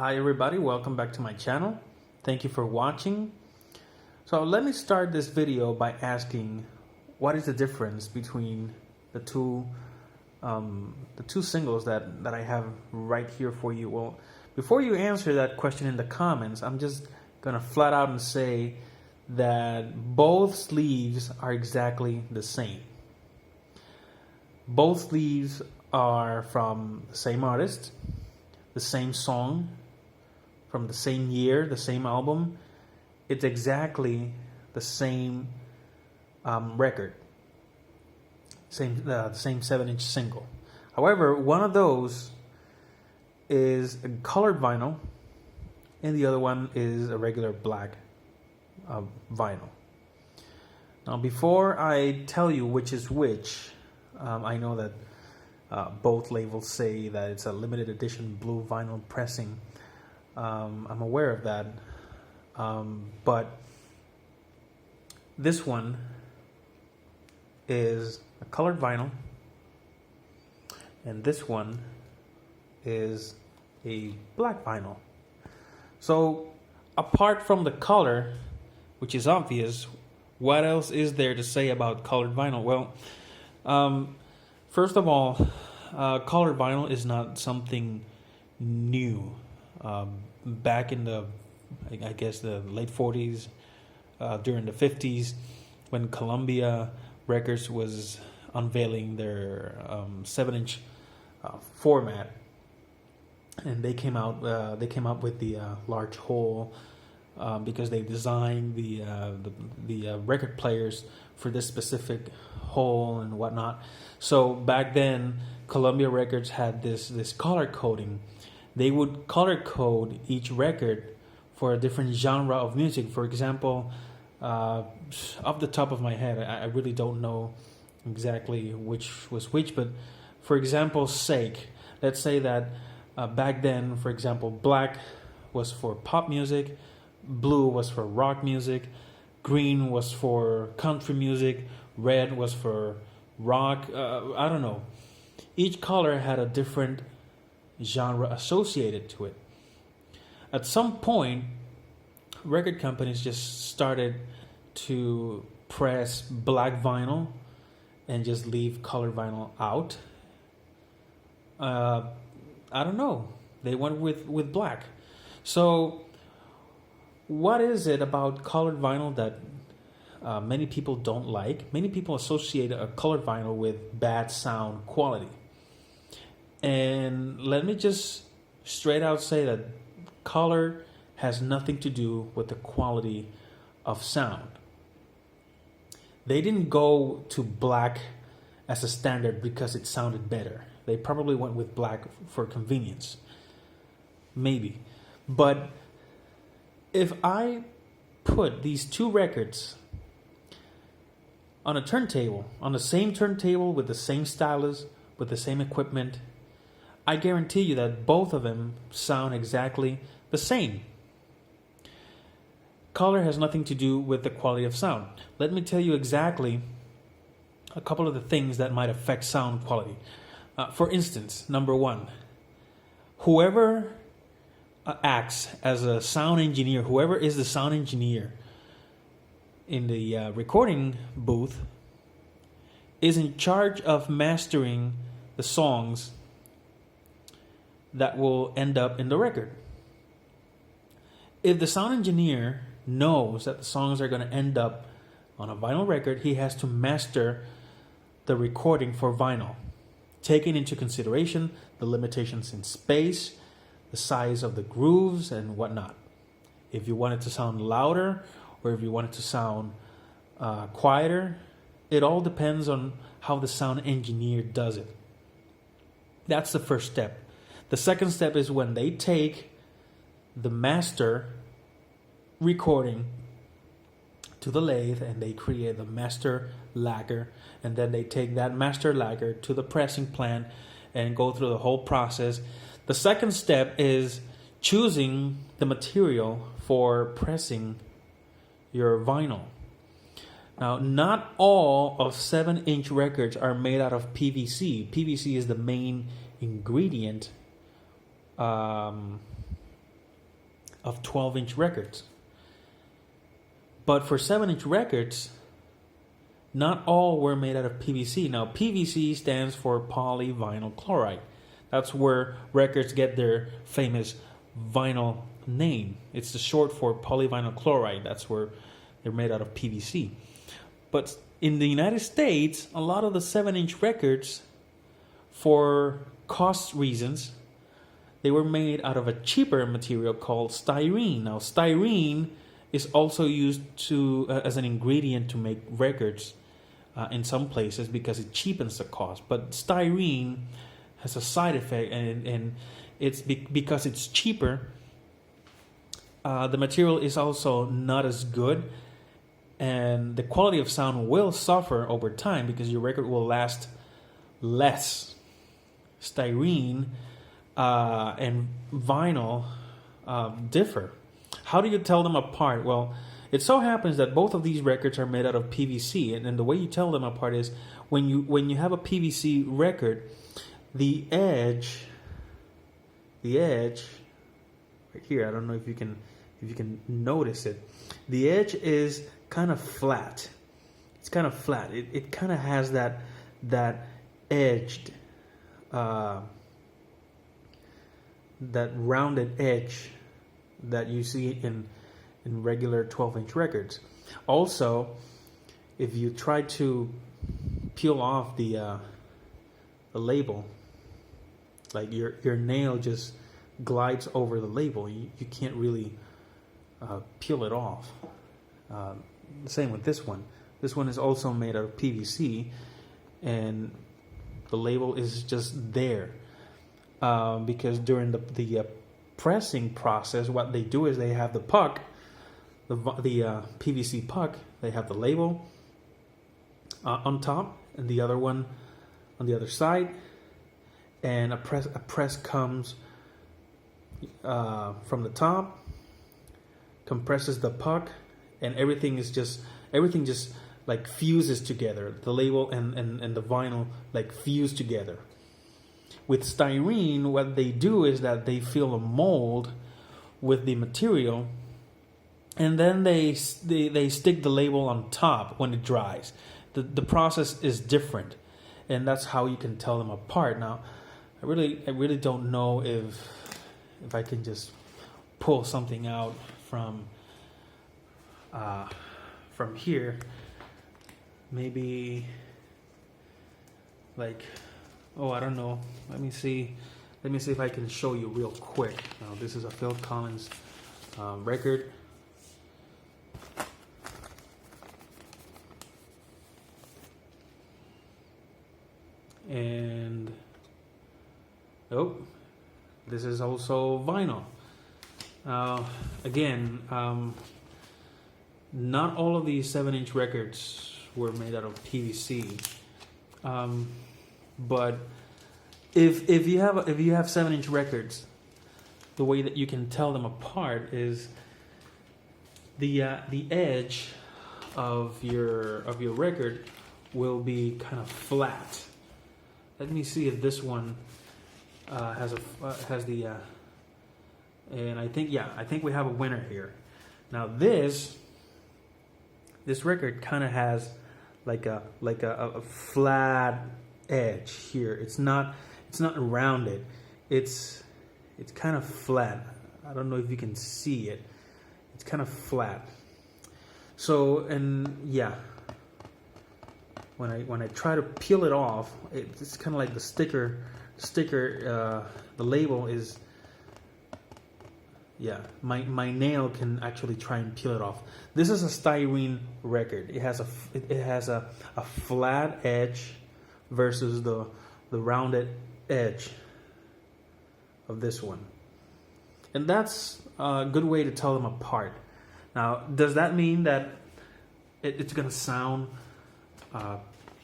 Hi everybody, welcome back to my channel. Thank you for watching. So let me start this video by asking, what is the difference between the two singles that I have right here for you? Well, before you answer that question in the comments, I'm just gonna flat out and say that both sleeves are exactly the same. Both sleeves are from the same artist, the same song, from the same year, the same album. It's exactly the same record, the same 7-inch single. However, one of those is a colored vinyl, and the other one is a regular black vinyl. Now, before I tell you which is which, I know that both labels say that it's a limited edition blue vinyl pressing. I'm aware of that, but this one is a colored vinyl, and this one is a black vinyl. So apart from the color, which is obvious, what else is there to say about colored vinyl? Well, first of all, colored vinyl is not something new. Back in the, I guess, the late 40s, during the 50s, when Columbia Records was unveiling their 7-inch format, and they came up with the large hole because they designed the record players for this specific hole and whatnot. So back then, Columbia Records had this color coding. They would color code each record for a different genre of music. For example, off the top of my head, I really don't know exactly which was which, but for example's sake, let's say that back then, for example, black was for pop music, blue was for rock music, green was for country music, red was for rock. I don't know. Each color had a different genre associated to it. At some point, record companies just started to press black vinyl and just leave colored vinyl out. I don't know. They went with black. So what is it about colored vinyl that many people don't like? Many people associate a colored vinyl with bad sound quality. And let me just straight out say that color has nothing to do with the quality of sound. They didn't go to black as a standard because it sounded better. They probably went with black for convenience. Maybe. But if I put these two records on a turntable, on the same turntable with the same stylus, with the same equipment, I guarantee you that both of them sound exactly the same. Color has nothing to do with the quality of sound. Let me tell you exactly a couple of the things that might affect sound quality. For instance, number one, whoever acts as a sound engineer, whoever is the sound engineer in the recording booth, is in charge of mastering the songs that will end up in the record. If the sound engineer knows that the songs are going to end up on a vinyl record, he has to master the recording for vinyl, taking into consideration the limitations in space, the size of the grooves, and whatnot. If you want it to sound louder or if you want it to sound quieter, it all depends on how the sound engineer does it. That's the first step. The second step is when they take the master recording to the lathe and they create the master lacquer, and then they take that master lacquer to the pressing plant and go through the whole process. The second step is choosing the material for pressing your vinyl. Now, not all of 7-inch records are made out of PVC. PVC is the main ingredient of 12-inch records. But for 7-inch records, not all were made out of PVC. Now, PVC stands for polyvinyl chloride. That's where records get their famous vinyl name. It's the short for polyvinyl chloride. That's where they're made out of PVC. But in the United States, a lot of the 7-inch records, for cost reasons, they were made out of a cheaper material called styrene. Now, styrene is also used as an ingredient to make records in some places because it cheapens the cost. But styrene has a side effect, and it's because it's cheaper. The material is also not as good, and the quality of sound will suffer over time because your record will last less. Styrene and vinyl differ. How do you tell them apart? Well, it so happens that both of these records are made out of PVC, and the way you tell them apart is when you have a PVC record, the edge right here, I don't know if you can notice it. The edge is kind of flat. It's kind of flat. It kind of has that edged that rounded edge that you see in regular 12-inch records. Also, if you try to peel off the label, like your nail just glides over the label, you can't really peel it off. Same with this one. This one is also made out of PVC, and the label is just there because during the pressing process, what they do is they have the puck, the PVC puck. They have the label on top, and the other one on the other side, and a press comes from the top, compresses the puck, and everything just like fuses together. The label and the vinyl like fuse together. With styrene, what they do is that they fill a mold with the material, and then they stick the label on top when it dries. The process is different, and that's how you can tell them apart. Now, I really don't know if I can just pull something out from here. Maybe like, I don't know. Let me see if I can show you real quick. Now, this is a Phil Collins record. And this is also vinyl. Again, not all of these 7-inch records were made out of PVC, but if you have 7-inch records, the way that you can tell them apart is the edge of your record will be kind of flat. Let me see if this one has the and I think we have a winner here. Now this record kind of has like a flat edge here. It's not rounded. It's kind of flat. I don't know if you can see it. It's kind of flat. So, and yeah, when I try to peel it off, it's kind of like the sticker. The label is. Yeah, my nail can actually try and peel it off. This is a styrene record. It has a flat edge versus the rounded edge of this one. And that's a good way to tell them apart. Now, does that mean that it's going to sound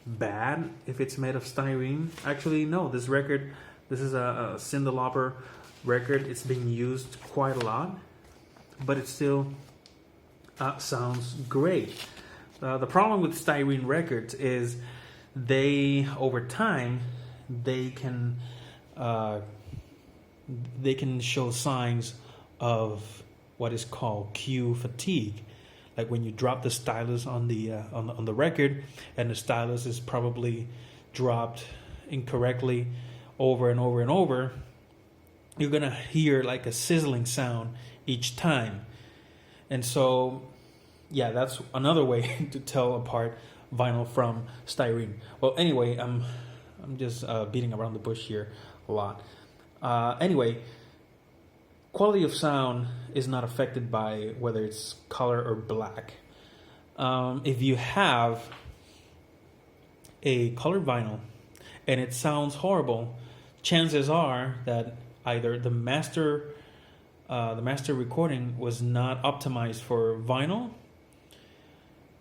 bad if it's made of styrene? Actually, no. This is a Cyndi Lauper record. It's being used quite a lot, but it still sounds great. The problem with styrene records is over time they can show signs of what is called cue fatigue, like when you drop the stylus on the on the record, and the stylus is probably dropped incorrectly over and over and over. You're gonna hear like a sizzling sound each time, and so yeah, that's another way to tell apart vinyl from styrene. Well, anyway, I'm just beating around the bush here a lot. Anyway, quality of sound is not affected by whether it's color or black. If you have a colored vinyl and it sounds horrible, chances are that either the master recording was not optimized for vinyl,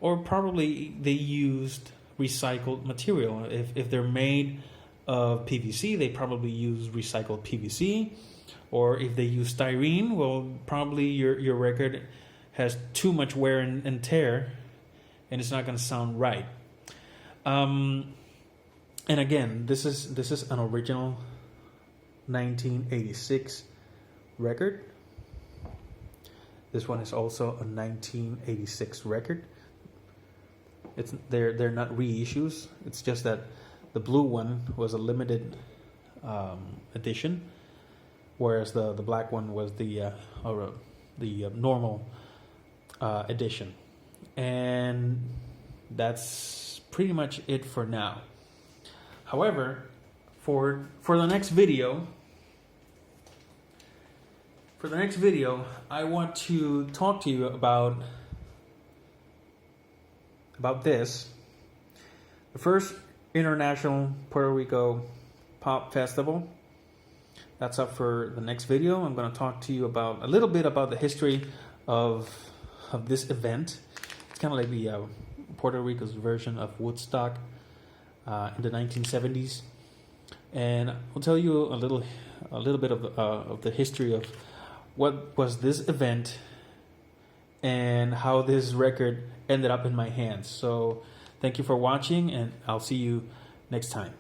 or probably they used recycled material. If they're made of PVC, they probably use recycled PVC. Or if they use styrene, well, probably your record has too much wear and tear, and it's not going to sound right. And again, this is an original 1986 record. This one is also a 1986 record. They're not reissues. It's just that the blue one was a limited edition, whereas the black one was the normal edition. And that's pretty much it for now. However, for the next video, I want to talk to you about this. The first International Puerto Rico Pop Festival. That's up for the next video. I'm going to talk to you about a little bit about the history of this event. It's kind of like the Puerto Rico's version of Woodstock in the 1970s, and I'll tell you a little bit of the history of what was this event and how this record ended up in my hands. So thank you for watching, and I'll see you next time.